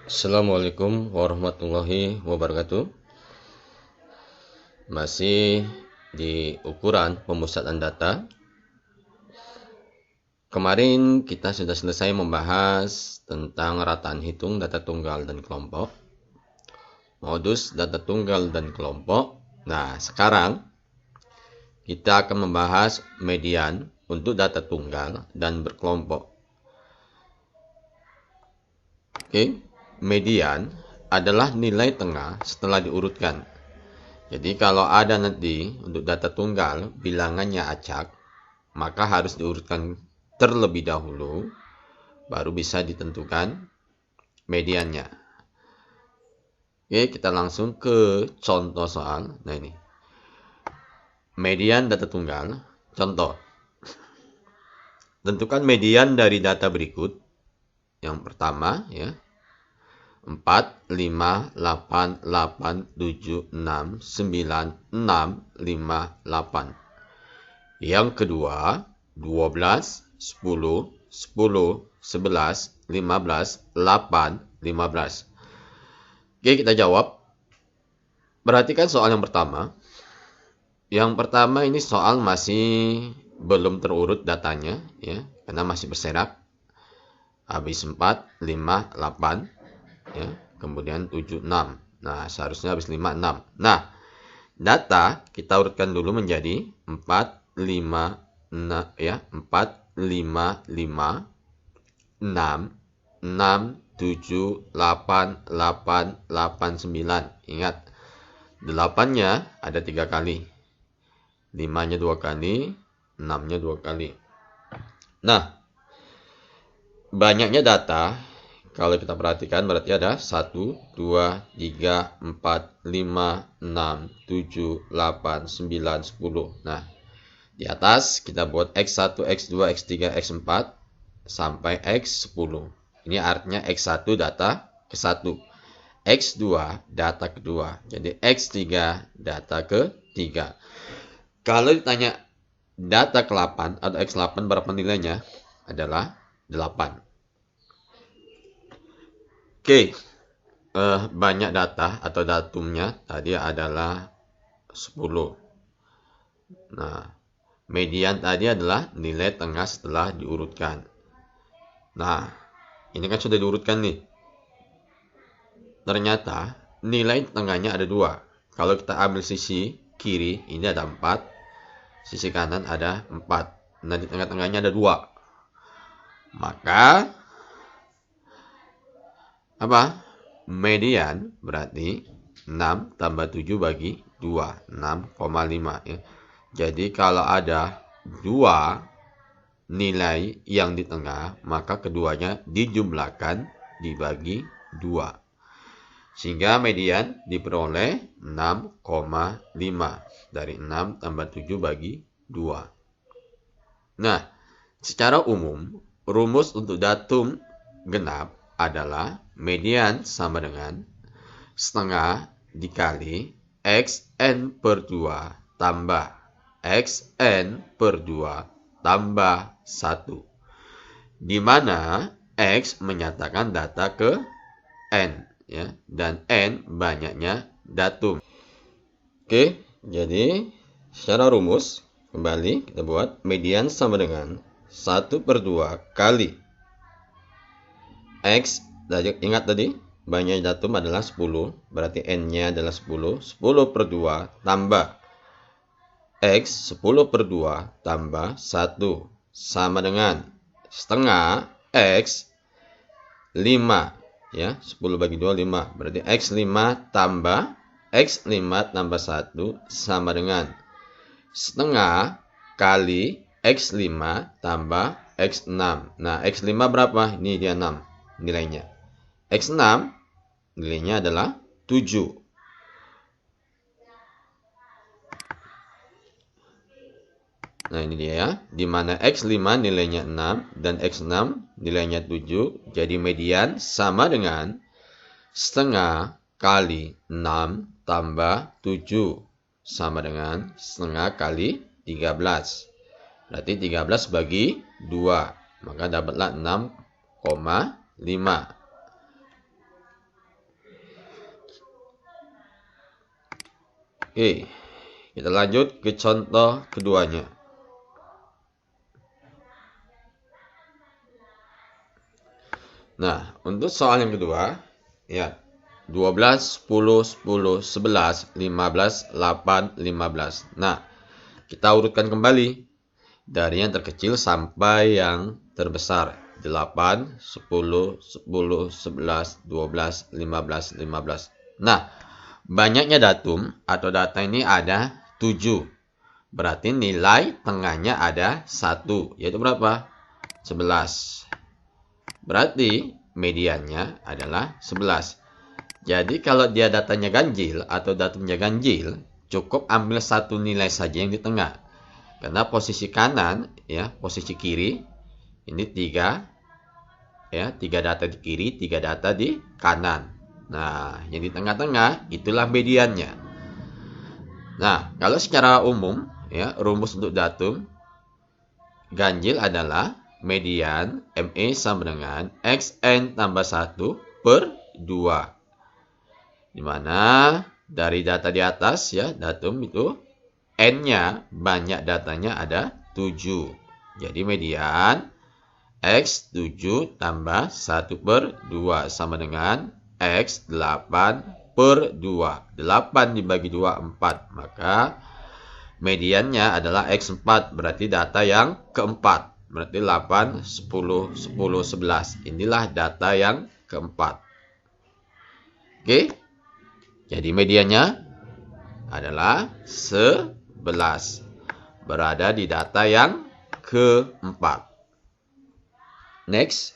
Assalamualaikum warahmatullahi wabarakatuh. Masih di ukuran pemusatan data. Kemarin kita sudah selesai membahas tentang rataan hitung data tunggal dan kelompok, modus data tunggal dan kelompok. Nah, sekarang kita akan membahas median untuk data tunggal dan berkelompok. Oke, median adalah nilai tengah setelah diurutkan. Jadi kalau ada nanti untuk data tunggal bilangannya acak, maka harus diurutkan terlebih dahulu, baru bisa ditentukan mediannya. Oke, kita langsung ke contoh soal. Nah ini, median data tunggal. Contoh, tentukan median dari data berikut. Yang pertama ya, 4, 5, 8, 8, 7, 6, 9, 6, 5, 8. Yang kedua, 12, 10, 10, 11, 15, 8, 15. Oke, kita jawab. Perhatikan soal yang pertama. Yang pertama ini soal masih belum terurut datanya, ya, karena masih berserak. Habis 4, 5, 8. Ya, kemudian 7, 6. Nah, seharusnya habis 5, 6. Nah, data kita urutkan dulu menjadi 4, 5, 6, ya, 4, 5, 5, 6, 6, 7, 8, 8, 8, 9. Ingat, 8-nya ada 3 kali. 5-nya 2 kali, 6-nya 2 kali. Nah, banyaknya data, kalau kita perhatikan berarti ada 1, 2, 3, 4, 5, 6, 7, 8, 9, 10. Nah, di atas kita buat X1, X2, X3, X4 sampai X10. Ini artinya X1 data ke-1, X2 data kedua. Jadi X3 data ke-3. Kalau ditanya data ke-8 atau X8 berapa nilainya? Adalah 8. Oke, banyak data atau datumnya tadi adalah 10. Nah, median tadi adalah nilai tengah setelah diurutkan. Nah, ini kan sudah diurutkan nih. Ternyata nilai tengahnya ada 2. Kalau kita ambil sisi kiri, ini ada 4. Sisi kanan ada 4. Nah, di tengah-tengahnya ada 2. Maka apa? Median berarti 6 tambah 7 bagi 2, 6,5 ya. Jadi kalau ada 2 nilai yang di tengah, maka keduanya dijumlahkan dibagi 2. Sehingga median diperoleh 6,5. Dari 6 tambah 7 bagi 2. Nah, secara umum, rumus untuk datum genap adalah median sama dengan setengah dikali Xn per 2 tambah Xn per 2 tambah 1. Di mana X menyatakan data ke N, ya, dan N banyaknya datum. Oke, jadi secara rumus, kembali kita buat median sama dengan 1 per 2 kali X, ingat tadi, banyak datum adalah 10, berarti N-nya adalah 10. 10 per 2 tambah X, 10 per 2 tambah 1, sama dengan setengah X 5. Ya, 10 bagi 2, 5. Berarti X5 tambah X5 tambah 1 sama dengan setengah kali X5 tambah X6. Nah, X5 berapa? Ini dia 6 nilainya. X6 nilainya adalah 7. Nah, ini dia ya. Di mana X5 nilainya 6 dan X6 nilainya 7. Jadi median sama dengan setengah kali 6 tambah 7. Sama dengan setengah kali 13. Berarti 13 bagi 2. Maka dapatlah 6,5. Oke, kita lanjut ke contoh keduanya. Nah, untuk soal yang kedua, ya, 12, 10, 10, 11, 15, 8, 15. Nah, kita urutkan kembali dari yang terkecil sampai yang terbesar. 8, 10, 10, 11, 12, 15, 15. Nah, banyaknya datum atau data ini ada 7. Berarti nilai tengahnya ada 1. Yaitu berapa? 11. Berarti mediannya adalah 11. Jadi kalau dia datanya ganjil atau datumnya ganjil, cukup ambil satu nilai saja yang di tengah. Karena posisi kanan, ya, posisi kiri, ini 3, ya, 3 data di kiri, 3 data di kanan. Nah, yang di tengah-tengah itulah mediannya. Nah, kalau secara umum, ya, rumus untuk datum ganjil adalah median ME sama dengan XN tambah 1 per 2. Dimana dari data di atas, ya, datum itu N-nya banyak datanya ada 7. Jadi median X 7 tambah 1 per 2 sama dengan X 8 per 2. 8 dibagi 2, 4. Maka mediannya adalah X4. Berarti data yang keempat. Berarti 8, 10, 10, 11. Inilah data yang keempat. Oke. Jadi mediannya adalah 11. Berada di data yang keempat. Next.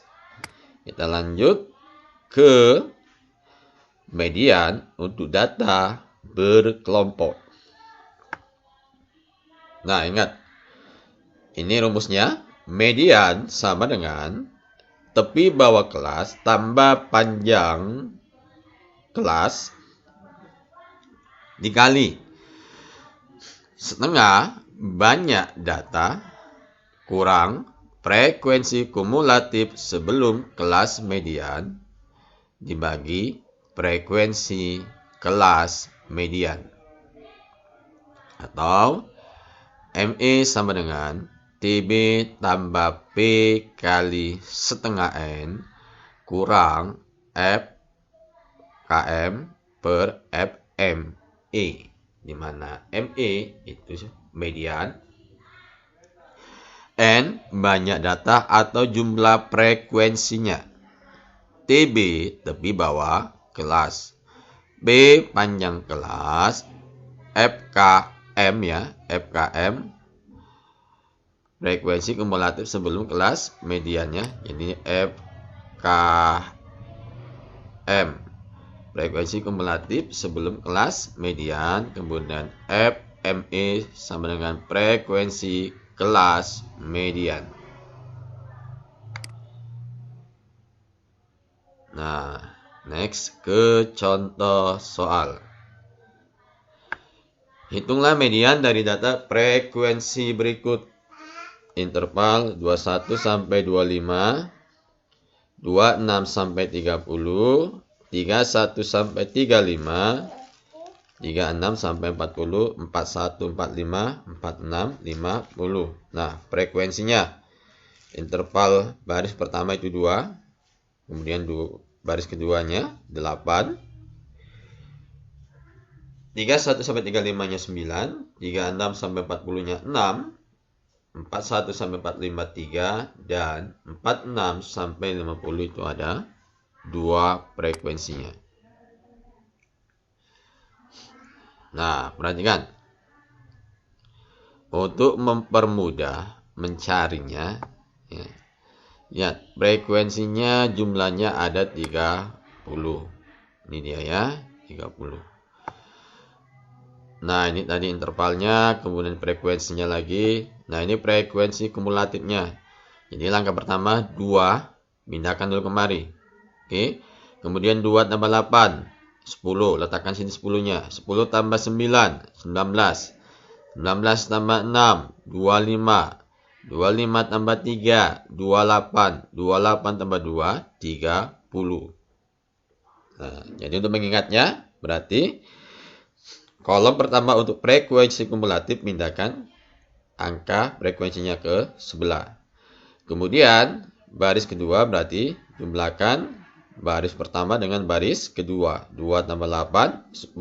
Kita lanjut ke median untuk data berkelompok. Nah, ingat. Ini rumusnya. Median sama dengan tepi bawah kelas tambah panjang kelas dikali setengah banyak data kurang frekuensi kumulatif sebelum kelas median dibagi frekuensi kelas median. Atau ME sama dengan TB tambah P kali setengah N kurang F KM per FME. Di mana ME itu median, N banyak data atau jumlah frekuensinya, TB tepi bawah kelas, B panjang kelas, FKM, ya, FKM frekuensi kumulatif sebelum kelas mediannya. Jadi FKM frekuensi kumulatif sebelum kelas median. Kemudian FME sama dengan frekuensi kelas median. Nah, next ke contoh soal. Hitunglah median dari data frekuensi berikut. Interval 21 sampai 25, 26 sampai 30, 31 sampai 35, 36 sampai 40, 41, 45, 46, 50. Nah, frekuensinya. Interval baris pertama itu 2, kemudian baris keduanya 8, 31 sampai 35-nya 9, 36 sampai 40-nya 6, 41 sampai 45 3, dan 46 sampai 50 itu ada 2 frekuensinya. Nah, perhatikan. Untuk mempermudah mencarinya, ya, lihat frekuensinya jumlahnya ada 30. Ini dia, ya, 30. Nah, ini tadi intervalnya, kemudian frekuensinya lagi. Nah, ini frekuensi kumulatifnya. Jadi langkah pertama 2, pindahkan dulu kemari. Oke. Kemudian 2 tambah 8, 10. Letakkan sini 10-nya. 10 tambah 9, 19. 19 tambah 6, 25. 25 tambah 3, 28. 28 tambah 2, 30. Nah, jadi untuk mengingatnya, berarti kolom pertama untuk frekuensi kumulatif, pindahkan angka frekuensinya ke sebelah. Kemudian baris kedua berarti jumlahkan baris pertama dengan baris kedua. 2 tambah 8, 10.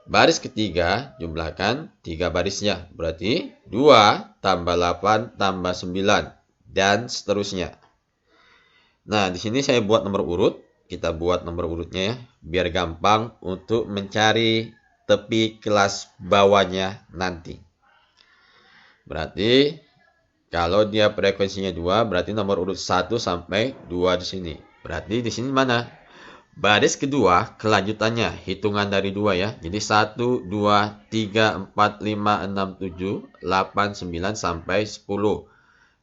Baris ketiga jumlahkan 3 barisnya. Berarti 2 tambah 8 tambah 9. Dan seterusnya. Nah, di sini saya buat nomor urut. Kita buat nomor urutnya ya, biar gampang untuk mencari tepi kelas bawahnya nanti. Berarti kalau dia frekuensinya 2, berarti nomor urut 1 sampai 2 di sini. Berarti di sini mana? Baris kedua kelanjutannya, hitungan dari 2 ya. Jadi 1, 2, 3, 4, 5, 6, 7, 8, 9 sampai 10.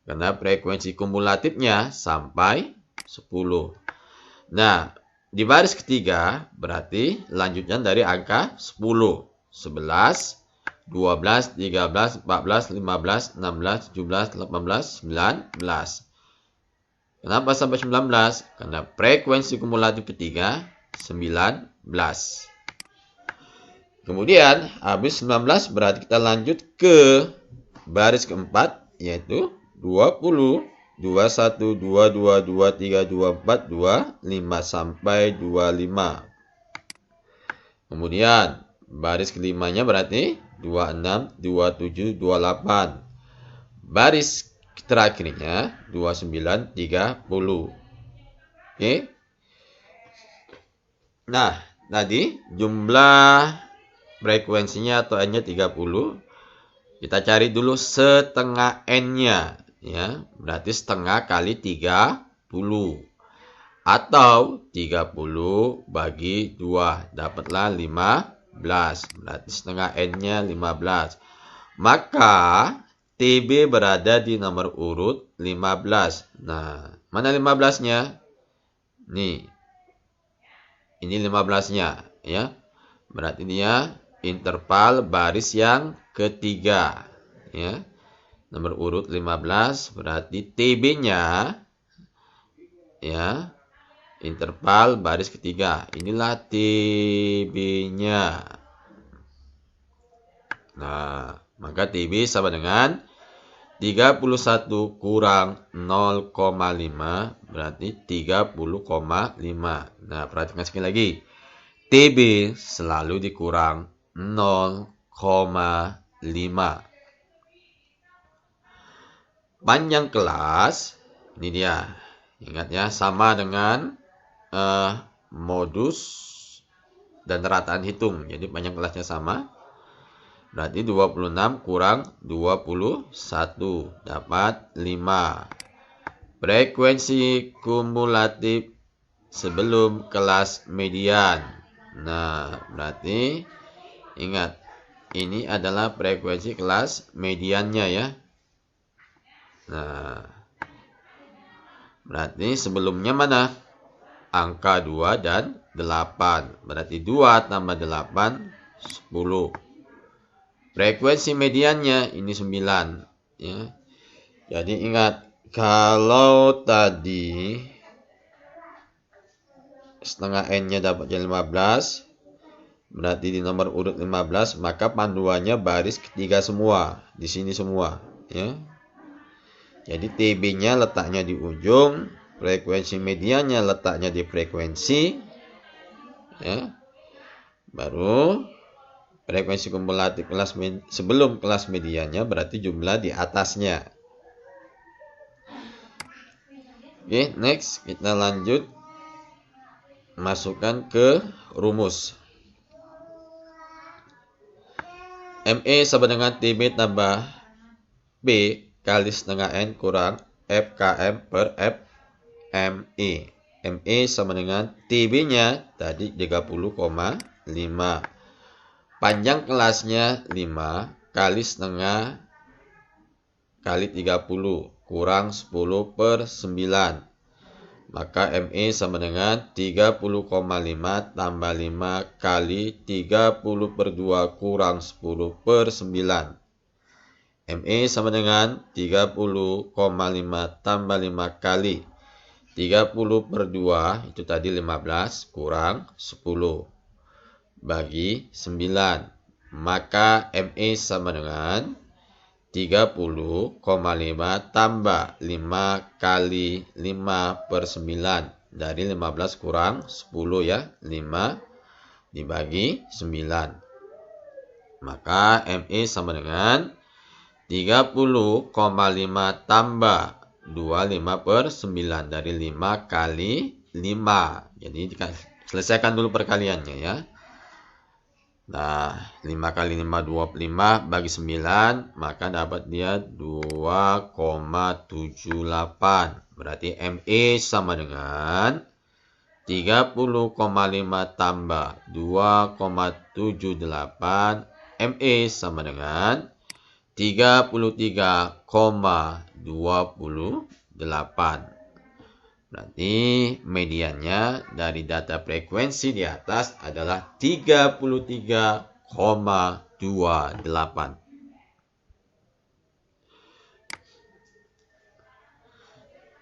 Karena frekuensi kumulatifnya sampai 10. Nah, di baris ketiga berarti lanjutnya dari angka 10, 11, 12, 13, 14, 15, 16, 17, 18, 19. Kenapa sampai 19? Karena frekuensi kumulatif ketiga 19. Kemudian habis 19 berarti kita lanjut ke baris keempat yaitu 20. 21, 22, 23, 24, 25 sampai 25. Kemudian baris kelimanya berarti 26, 27, 28. Baris terakhirnya 29, 30. Oke. Nah, tadi jumlah frekuensinya atau N-nya 30. Kita cari dulu setengah N-nya. Ya, berarti setengah kali 30. Atau 30 bagi 2. Dapatlah 15. Berarti setengah N-nya 15. Maka TB berada di nomor urut 15. Nah, mana 15-nya? Nih. Ini 15-nya. Ya. Berarti dia interval baris yang ketiga. Ya. Nomor urut 15 berarti TB-nya ya interval baris ketiga. Inilah TB-nya. Nah, maka TB sama dengan 31 kurang 0,5 berarti 30,5. Nah, perhatikan sekali lagi. TB selalu dikurang 0,5. Panjang kelas, ini dia. Ingat ya, sama dengan modus dan rataan hitung. Jadi panjang kelasnya sama. Berarti 26 kurang 21 dapat 5. Frekuensi kumulatif sebelum kelas median. Nah, berarti ingat, ini adalah frekuensi kelas mediannya ya. Nah, berarti sebelumnya mana? Angka 2 dan 8. Berarti 2 tambah 8, 10. Frekuensi mediannya ini 9. Ya. Jadi ingat, kalau tadi setengah N-nya dapatnya 15, berarti di nomor urut 15, maka panduannya baris ketiga semua. Di sini semua. Ya. Jadi TB-nya letaknya di ujung, frekuensi mediannya letaknya di frekuensi, ya. Baru frekuensi kumulatif kelas sebelum kelas mediannya berarti jumlah di atasnya. Oke, next kita lanjut masukkan ke rumus. ME sama dengan TB tambah B kali setengah N kurang FKM per FME. ME sama dengan TB-nya tadi 30,5. Panjang kelasnya 5 kali setengah kali 30 kurang 10 per 9. Maka ME sama dengan 30,5 tambah 5 kali 30 per 2 kurang 10 per 9. ME sama dengan 30,5 tambah 5 kali 30 per 2, itu tadi 15 kurang 10 bagi 9. maka ME sama dengan 30,5 tambah 5 kali 5 per 9. Dari 15 kurang 10 ya. 5 dibagi 9. Maka ME sama dengan 30,5 tambah 25 per 9. Dari 5 kali 5. Jadi selesaikan dulu perkaliannya ya. Nah, 5 kali 5, 25 bagi 9, maka dapat dia 2,78. Berarti ME sama dengan 30,5 tambah 2,78. ME sama dengan 33,28. Berarti mediannya dari data frekuensi di atas adalah 33,28.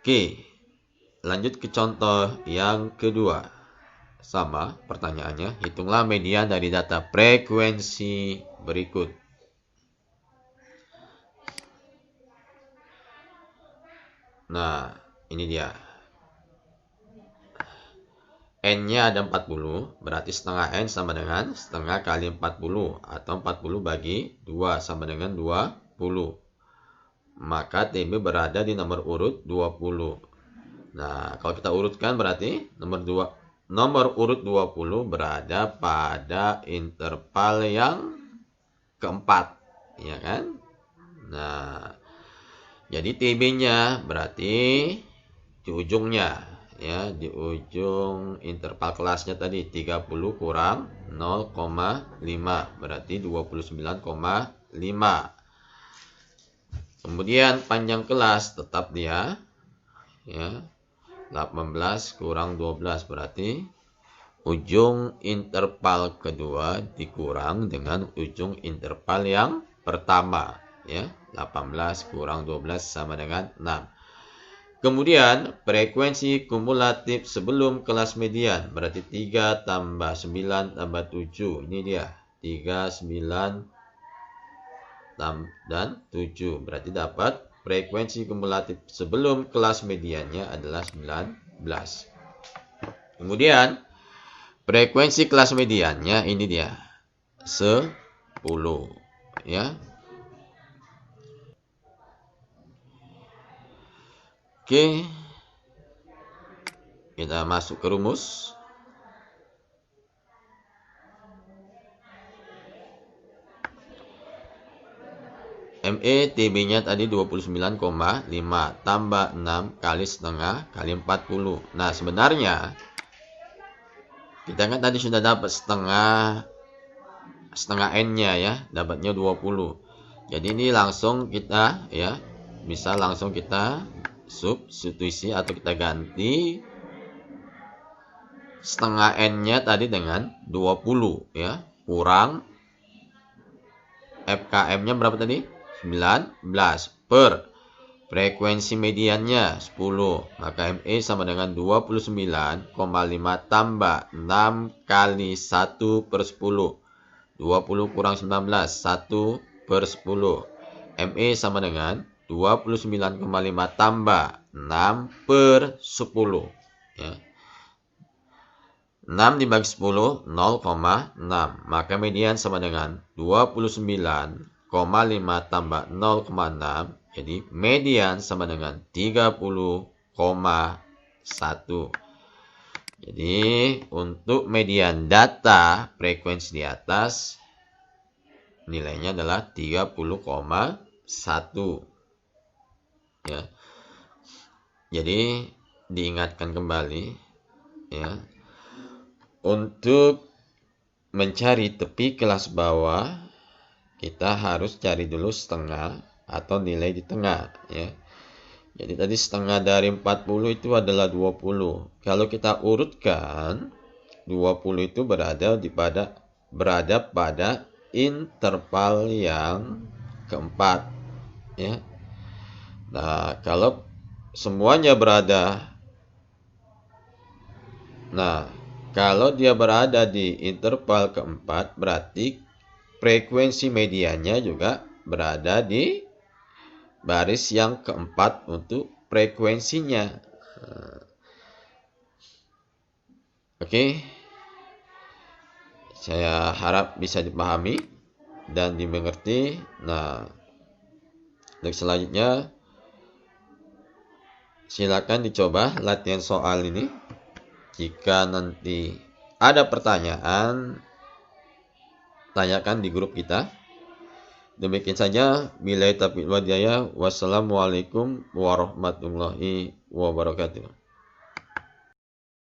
Oke, lanjut ke contoh yang kedua. Sama pertanyaannya, hitunglah median dari data frekuensi berikut. Nah, ini dia. N-nya ada 40, berarti setengah N sama dengan setengah kali 40, atau 40 bagi 2 sama dengan 20. Maka TB berada di nomor urut 20. Nah, kalau kita urutkan berarti nomor urut 20 berada pada interval yang keempat, ya kan? Nah, jadi TB-nya berarti di ujungnya. Ya, di ujung interval kelasnya tadi 30 kurang 0,5 berarti 29,5. Kemudian panjang kelas tetap dia ya 18 kurang 12 berarti ujung interval kedua dikurang dengan ujung interval yang pertama ya. 18 kurang 12 sama dengan 6. Kemudian, frekuensi kumulatif sebelum kelas median. Berarti 3 tambah 9 tambah 7. Ini dia. 3, 9, dan 7. Berarti dapat frekuensi kumulatif sebelum kelas mediannya adalah 19. Kemudian, frekuensi kelas mediannya ini dia. 10. Ya. Oke, kita masuk ke rumus. ME TB-nya tadi 29,5 tambah 6 kali setengah kali 40. Nah, sebenarnya kita kan tadi sudah dapat setengah N-nya ya, dapatnya 20. Jadi ini langsung kita ya, bisa langsung kita substitusi atau kita ganti setengah N-nya tadi dengan 20 ya, kurang FKM-nya berapa tadi? 19 per frekuensi mediannya 10. Maka ME sama dengan 29,5 tambah 6 kali 1 per 10. 20 kurang 19, 1 per 10. ME sama dengan 29,5 tambah 6 per 10. Ya. 6 dibagi 10, 0,6. Maka median sama dengan 29,5 tambah 0,6. Jadi median sama dengan 30,1. Jadi untuk median data frekuensi di atas nilainya adalah 30,1. Ya. Jadi diingatkan kembali ya. Untuk mencari tepi kelas bawah kita harus cari dulu setengah atau nilai di tengah ya. Jadi tadi setengah dari 40 itu adalah 20. Kalau kita urutkan 20 itu berada pada interval yang keempat ya. Nah, kalau semuanya kalau dia berada di interval keempat berarti frekuensi medianya juga berada di baris yang keempat untuk frekuensinya. Oke, saya harap bisa dipahami dan dimengerti. Nah, untuk selanjutnya silakan dicoba latihan soal ini. Jika nanti ada pertanyaan, tanyakan di grup kita. Demikian saja. Billahi taufiq wal hidayah. Wassalamualaikum warahmatullahi wabarakatuh.